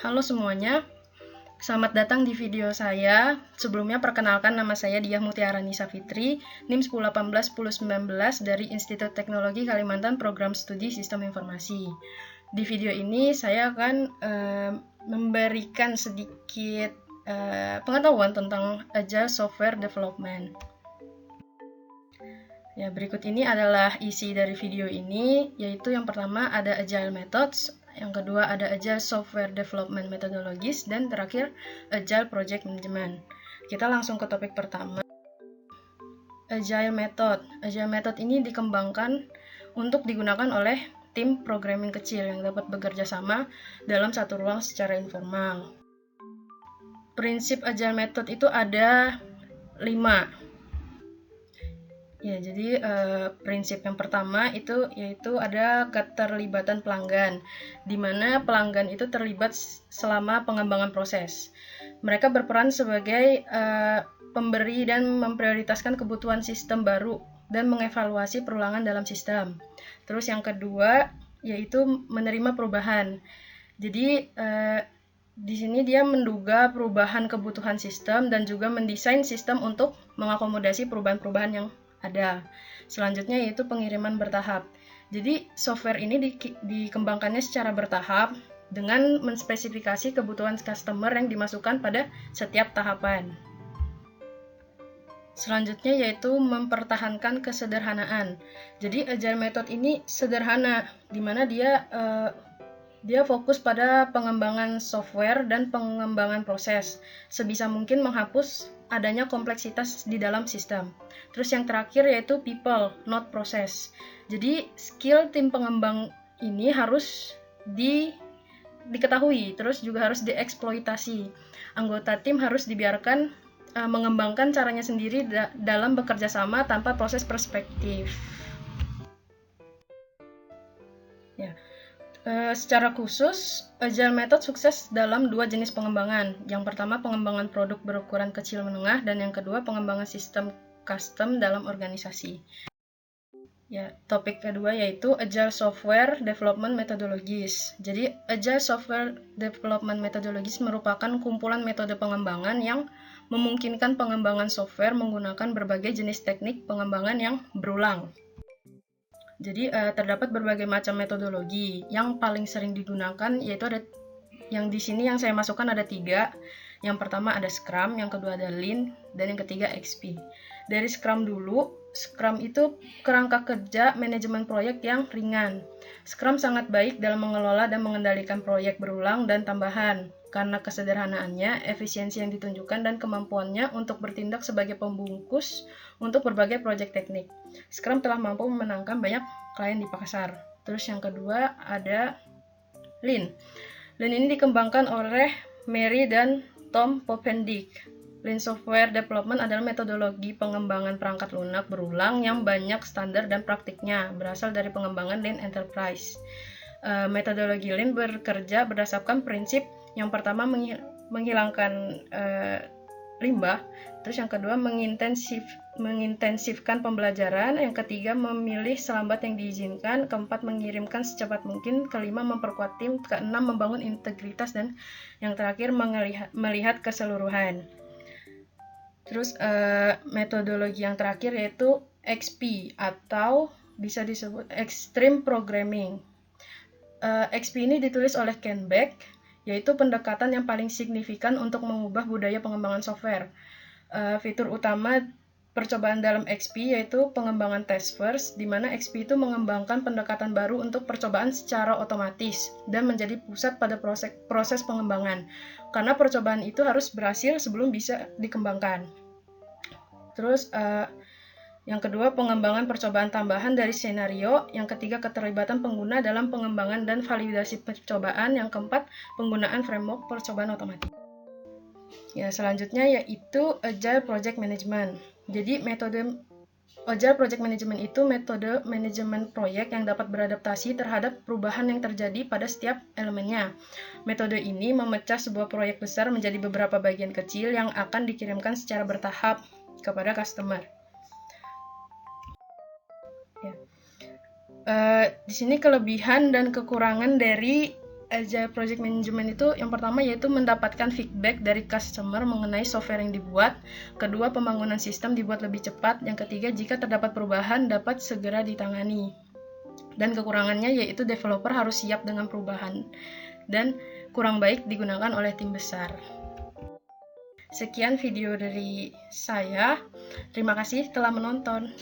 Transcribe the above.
Halo semuanya, selamat datang di video saya. Sebelumnya perkenalkan, nama saya Diah Mutiara Nisa Fitri, NIM 1018-1019 dari Institut Teknologi Kalimantan Program Studi Sistem Informasi. Di video ini saya akan memberikan sedikit pengetahuan tentang Agile Software Development. Ya, berikut ini adalah isi dari video ini, yaitu yang pertama ada Agile Methods, yang kedua ada Agile Software Development Methodologies, dan terakhir Agile Project Management. Kita langsung ke topik pertama. Agile Method. Agile Method ini dikembangkan untuk digunakan oleh tim programming kecil yang dapat bekerja sama dalam satu ruang secara informal. Prinsip Agile Method itu ada 5. Ya, jadi prinsip yang pertama itu yaitu ada keterlibatan pelanggan, di mana pelanggan itu terlibat selama pengembangan proses. Mereka berperan sebagai pemberi dan memprioritaskan kebutuhan sistem baru dan mengevaluasi perulangan dalam sistem. Terus yang kedua yaitu menerima perubahan. Jadi di sini dia menduga perubahan kebutuhan sistem dan juga mendesain sistem untuk mengakomodasi perubahan-perubahan yang ada. Selanjutnya yaitu pengiriman bertahap. Jadi software ini dikembangkannya secara bertahap dengan menspesifikasi kebutuhan customer yang dimasukkan pada setiap tahapan. Selanjutnya yaitu mempertahankan kesederhanaan. Jadi Agile Method ini sederhana, di mana dia fokus pada pengembangan software dan pengembangan proses. Sebisa mungkin menghapus adanya kompleksitas di dalam sistem. Terus yang terakhir yaitu people, not process. Jadi skill tim pengembang ini harus diketahui, terus juga harus dieksploitasi. Anggota tim harus dibiarkan mengembangkan caranya sendiri dalam bekerja sama tanpa proses perspektif. Ya. Secara khusus, Agile Method sukses dalam 2 jenis pengembangan. Yang pertama, pengembangan produk berukuran kecil menengah, dan yang kedua, pengembangan sistem custom dalam organisasi. Ya, topik kedua yaitu Agile Software Development Methodologies. Jadi, Agile Software Development Methodologies merupakan kumpulan metode pengembangan yang memungkinkan pengembangan software menggunakan berbagai jenis teknik pengembangan yang berulang. Jadi terdapat berbagai macam metodologi. Yang paling sering digunakan yaitu ada yang di sini yang saya masukkan ada 3. Yang pertama ada Scrum, yang kedua ada Lean, dan yang ketiga XP. Dari Scrum dulu, Scrum itu kerangka kerja manajemen proyek yang ringan. Scrum sangat baik dalam mengelola dan mengendalikan proyek berulang dan tambahan karena kesederhanaannya, efisiensi yang ditunjukkan, dan kemampuannya untuk bertindak sebagai pembungkus untuk berbagai proyek teknik. Scrum telah mampu memenangkan banyak klien di pasar. Terus yang kedua ada Lean. Lean ini dikembangkan oleh Mary dan Tom Popendick. Lean Software Development adalah metodologi pengembangan perangkat lunak berulang yang banyak standar dan praktiknya, berasal dari pengembangan Lean Enterprise. Metodologi Lean bekerja berdasarkan prinsip yang pertama menghilangkan limbah, terus yang kedua mengintensifkan pembelajaran, yang ketiga memilih selambat yang diizinkan, keempat mengirimkan secepat mungkin, kelima memperkuat tim, keenam membangun integritas, dan yang terakhir melihat keseluruhan. Terus metodologi yang terakhir yaitu XP atau bisa disebut Extreme Programming. XP ini ditulis oleh Ken Beck, yaitu pendekatan yang paling signifikan untuk mengubah budaya pengembangan software. Fitur utama percobaan dalam XP yaitu pengembangan task first, di mana XP itu mengembangkan pendekatan baru untuk percobaan secara otomatis dan menjadi pusat pada proses pengembangan, karena percobaan itu harus berhasil sebelum bisa dikembangkan. Terus yang kedua, pengembangan percobaan tambahan dari skenario. Yang ketiga, keterlibatan pengguna dalam pengembangan dan validasi percobaan. Yang keempat, penggunaan framework percobaan otomatis. Ya, selanjutnya yaitu Agile Project Management. Jadi, metode Agile Project Management itu metode manajemen proyek yang dapat beradaptasi terhadap perubahan yang terjadi pada setiap elemennya. Metode ini memecah sebuah proyek besar menjadi beberapa bagian kecil yang akan dikirimkan secara bertahap kepada customer. Ya. Di sini kelebihan dan kekurangan dari Agile Project Management itu yang pertama yaitu mendapatkan feedback dari customer mengenai software yang dibuat. Kedua, pembangunan sistem dibuat lebih cepat. Yang ketiga, jika terdapat perubahan dapat segera ditangani. Dan kekurangannya yaitu developer harus siap dengan perubahan dan kurang baik digunakan oleh tim besar. Sekian video dari saya. Terima kasih telah menonton.